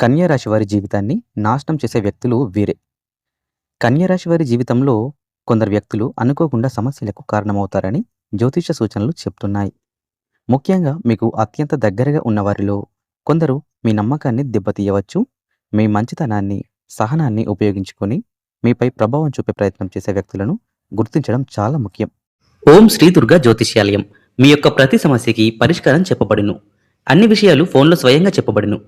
కన్యా రాశి వారి జీవితాన్ని నాశనం చేసే వ్యక్తులు వీరే. కన్యా రాశి వారి జీవితంలో కొందరు వ్యక్తులు అనుకోకుండా సమస్యలకు కారణమవుతారని జ్యోతిష సూచనలు చెప్తున్నాయి. ముఖ్యంగా మీకు అత్యంత దగ్గరగా ఉన్నవారిలో కొందరు మీ నమ్మకాన్ని దెబ్బతీయవచ్చు. మీ మంచితనాన్ని, సహనాన్ని ఉపయోగించుకొని మీపై ప్రభావం చూపే ప్రయత్నం చేసే వ్యక్తులను గుర్తించడం చాలా ముఖ్యం. ఓం శ్రీ దుర్గా జ్యోతిష్యాలయం. మీ యొక్క ప్రతి సమస్యకి పరిష్కారం చెప్పబడును. అన్ని విషయాలు ఫోన్లో స్వయంగా చెప్పబడును.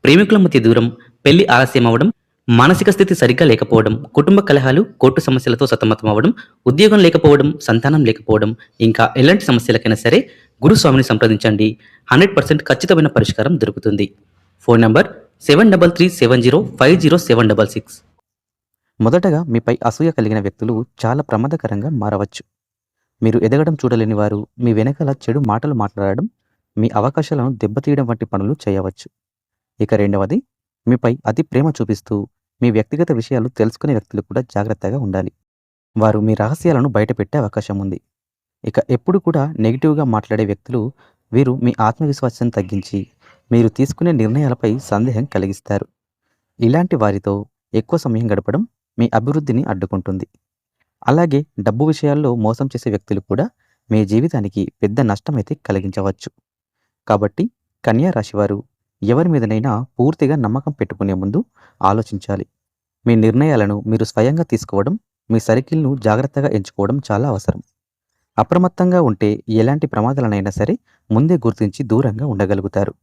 ప్రేమికుల మధ్య దూరం, పెళ్లి ఆలస్యం అవ్వడం, మానసిక స్థితి సరిగ్గా లేకపోవడం, కుటుంబ కలహాలు, కోర్టు సమస్యలతో సతమతం అవ్వడం, ఉద్యోగం లేకపోవడం, సంతానం లేకపోవడం, ఇంకా ఎలాంటి సమస్యలకైనా సరే గురుస్వామిని సంప్రదించండి. 100% ఖచ్చితమైన పరిష్కారం దొరుకుతుంది. Phone number 7337050766. మొదటగా మీపై అసూయ కలిగిన వ్యక్తులు చాలా ప్రమాదకరంగా మారవచ్చు. మీరు ఎదగడం చూడలేని వారు మీ వెనకాల చెడు మాటలు మాట్లాడడం, మీ అవకాశాలను దెబ్బతీయడం వంటి పనులు చేయవచ్చు. ఇక రెండవది, మీపై అతి ప్రేమ చూపిస్తూ మీ వ్యక్తిగత విషయాలు తెలుసుకునే వ్యక్తులు కూడా జాగ్రత్తగా ఉండాలి. వారు మీ రహస్యాలను బయటపెట్టే అవకాశం ఉంది. ఇక ఎప్పుడు కూడా నెగిటివ్గా మాట్లాడే వ్యక్తులు వీరు మీ ఆత్మవిశ్వాసాన్ని తగ్గించి మీరు తీసుకునే నిర్ణయాలపై సందేహం కలిగిస్తారు. ఇలాంటి వారితో ఎక్కువ సమయం గడపడం మీ అభివృద్ధిని అడ్డుకుంటుంది. అలాగే డబ్బు విషయాల్లో మోసం చేసే వ్యక్తులు కూడా మీ జీవితానికి పెద్ద నష్టమైతే కలిగించవచ్చు. కాబట్టి కన్యా రాశివారు ఎవరి మీదనైనా పూర్తిగా నమ్మకం పెట్టుకునే ముందు ఆలోచించాలి. మీ నిర్ణయాలను మీరు స్వయంగా తీసుకోవడం, మీ సర్కిల్ను జాగ్రత్తగా ఎంచుకోవడం చాలా అవసరం. అప్రమత్తంగా ఉంటే ఎలాంటి ప్రమాదాలనైనా సరే ముందే గుర్తించి దూరంగా ఉండగలుగుతారు.